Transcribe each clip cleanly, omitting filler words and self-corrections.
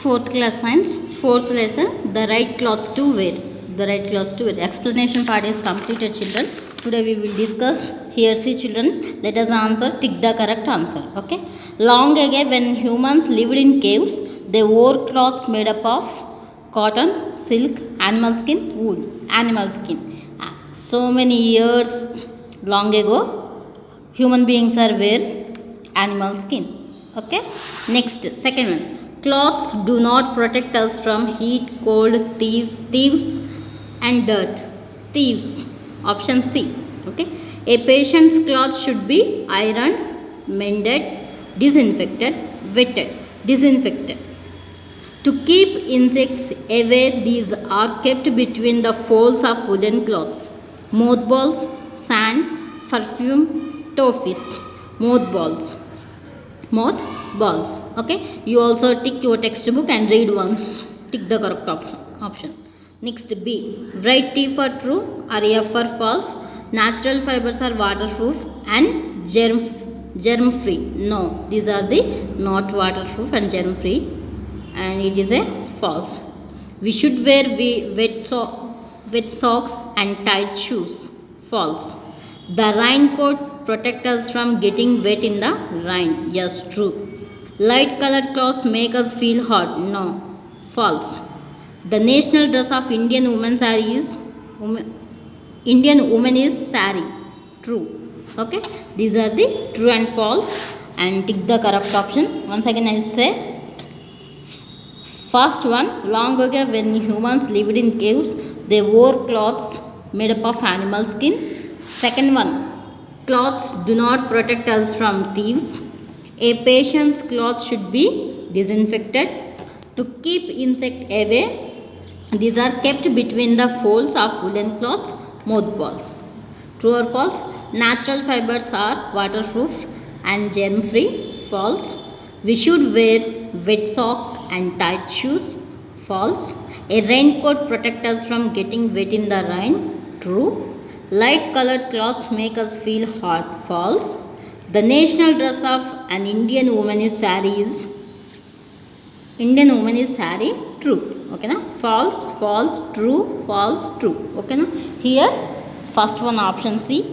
Fourth class science, fourth lesson, the right clothes to wear. The right clothes to wear. Explanation part is completed, children. Today we will discuss. Here see children, let us answer, tick the correct answer. Okay. Long ago when humans lived in caves, they wore clothes made up of cotton, silk, animal skin, wool. Animal skin. So many years long ago, human beings are wear animal skin. Okay. Next, second one. Clothes do not protect us from heat, cold, thieves and dirt. Thieves. Option C. Okay. A patient's clothes should be ironed, mended, disinfected, wetted. Disinfected. To keep insects away, these are kept between the folds of woolen cloths. Mothballs, sand, perfume, toffees. Mothballs. Mothballs. Okay. You also tick your textbook and read once. Tick the correct option. Next, B. Write T for true or F for false. Natural fibers are waterproof and germ free. No, these are the not waterproof and germ free, and it is a false. We should wear wet socks and tight shoes. False. The raincoat protect us from getting wet in the rain. Yes, true. Light colored clothes make us feel hot. No, false. The national dress of Indian women is sari. True. Okay. These are the true and false, and tick the correct option. Once again I say, first one, long ago when humans lived in caves, they wore clothes made up of animal skin. Second one, clothes do not protect us from thieves. A patient's clothes should be disinfected. To keep insect away, these are kept between the folds of woolen cloths. Mothballs. True or false? Natural fibers are waterproof and germ free. False. We should wear wet socks and tight shoes. False. A raincoat protects us from getting wet in the rain. True. Light colored clothes make us feel hot. False. The national dress of an Indian woman is sari. True. Okay na? False, false, true, false, true. Okay na? Here first one option C,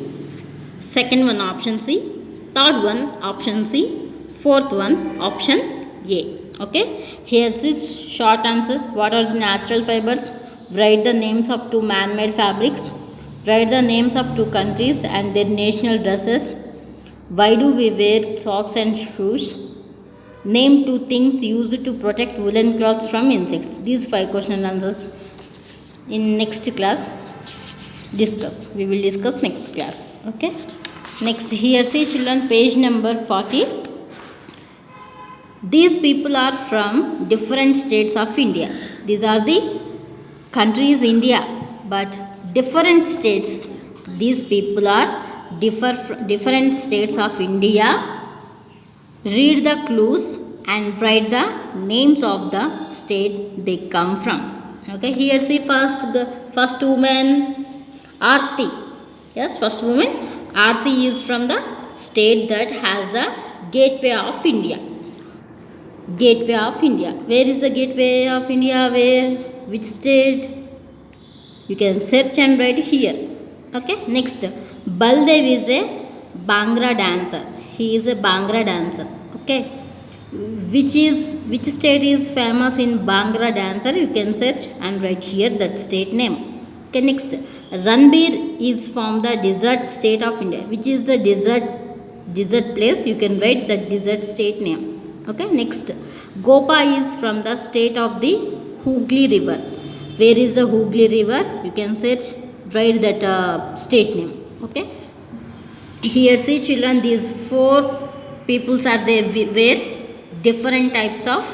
second one option C, third one option C, fourth one option A. Okay. Here is short answers. What are the natural fibers? Write the names of two man-made fabrics. Write the names of two countries and their national dresses. Why do we wear socks and shoes? Name two things used to protect woolen cloths from insects. These 5 question and answers in next class discuss. We will discuss next class. Okay. Next, here see children, page number 40. These people are from different states of India. These are the countries India, but different states. These people are different states of India. Read the clues and write the names of the state they come from. Okay. Here see first woman, Aarti. Yes, first woman Aarti is from the state that has the gateway of India. Gateway of India. Where is the gateway of India? Where? Which state? You can search and write here. Okay. Next, Baldev is a Bhangra dancer. He is a Bhangra dancer. Okay. Which state is famous in Bhangra dancer? You can search and write here that state name. Okay. Next, Ranbir is from the desert state of India. Which is the desert place? You can write the desert state name. Okay. Next, Gopa is from the state of the Hooghly river. Where is the Hooghly river? You can search, write that state name. Okay. Here see children, these 4 peoples are there, wear different types of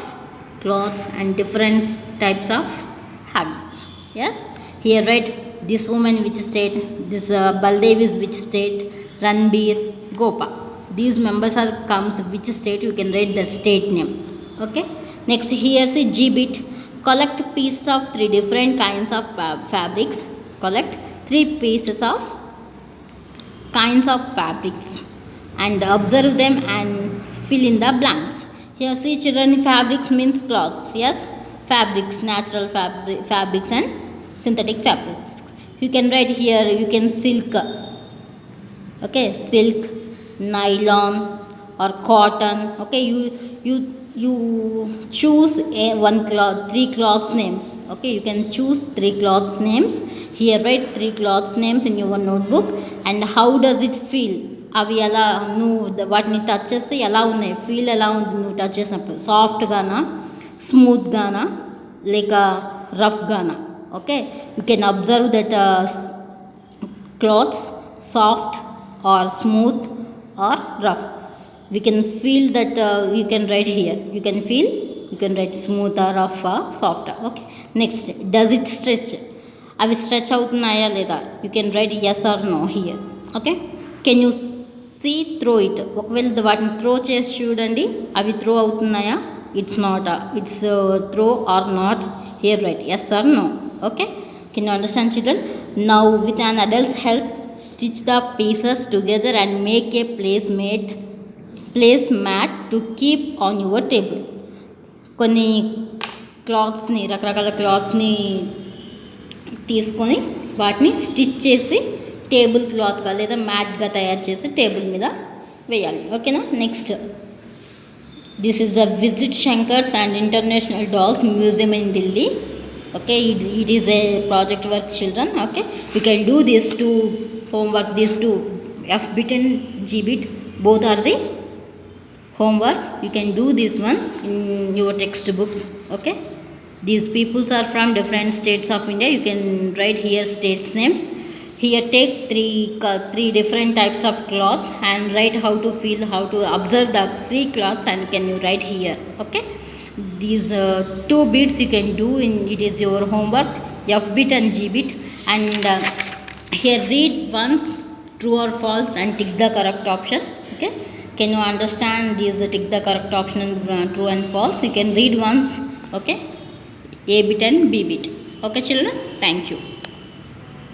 clothes and different types of habits. Yes. Here write this woman which state, this Baldev is which state, Ranbir, Gopa. These members are comes which state? You can write the state name. Okay. Next, here see G-bit. Collect pieces of 3 different kinds of fabrics. Collect 3 pieces of kinds of fabrics and observe them and fill in the blanks. Here see children, fabrics means clothes. Yes, fabrics, natural fabrics and synthetic fabrics. You can write here, you can silk. Okay, silk, nylon or cotton. Okay, you choose one cloth, three cloths names. Okay, you can choose three cloths names. Here write three cloths names in your notebook. And how does it feel? అవి ఎలా నువ్వు వాటిని touch చేస్తే ఎలా ఉన్నాయి, feel ఎలా ఉంది నువ్వు టచ్ చేసినప్పుడు? సాఫ్ట్గానా, స్మూత్గానా, లేక రఫ్గానా? Okay, you can observe that clothes soft or smooth or rough. We can feel that you can write here, you can feel, you can write smooth or rough or soft. Okay, next, does it stretch? అవి stretch అవుతున్నాయా లేదా? You can write yes or no here. Okay, can you see throw it? ఒకవేళ వాటిని throw చేసి చూడండి, అవి throw అవుతున్నాయా? It's not, it's throw or not. Here right yes or no. Okay, can you understand children? Now with an adults help stitch the pieces together and make a place mat to keep on your table. కొన్ని క్లాత్స్ని, రకరకాల క్లాత్స్ని తీసుకొని వాటిని stitch చేసి table క్లాత్గా లేదా మ్యాట్గా తయారు చేసి table మీద వేయాలి. ఓకేనా? Next, this is the visit Shankar's and international dogs museum in Delhi. Okay, it is a project work children. Okay, you can do these two homework, these two F-bit and G-bit, both are the homework. You can do this one in your textbook. Okay, these peoples are from different states of India. You can write here states names. Here take three different types of cloths and write how to feel, how to observe the three cloths, and can you write here. Okay, these two bits you can do in, it is your homework, F-bit and G-bit. And here read once true or false and tick the correct option. Okay, can you understand these? Tick the correct option and true and false. You can read once. Okay, A-bit and B-bit. Okay children, thank you.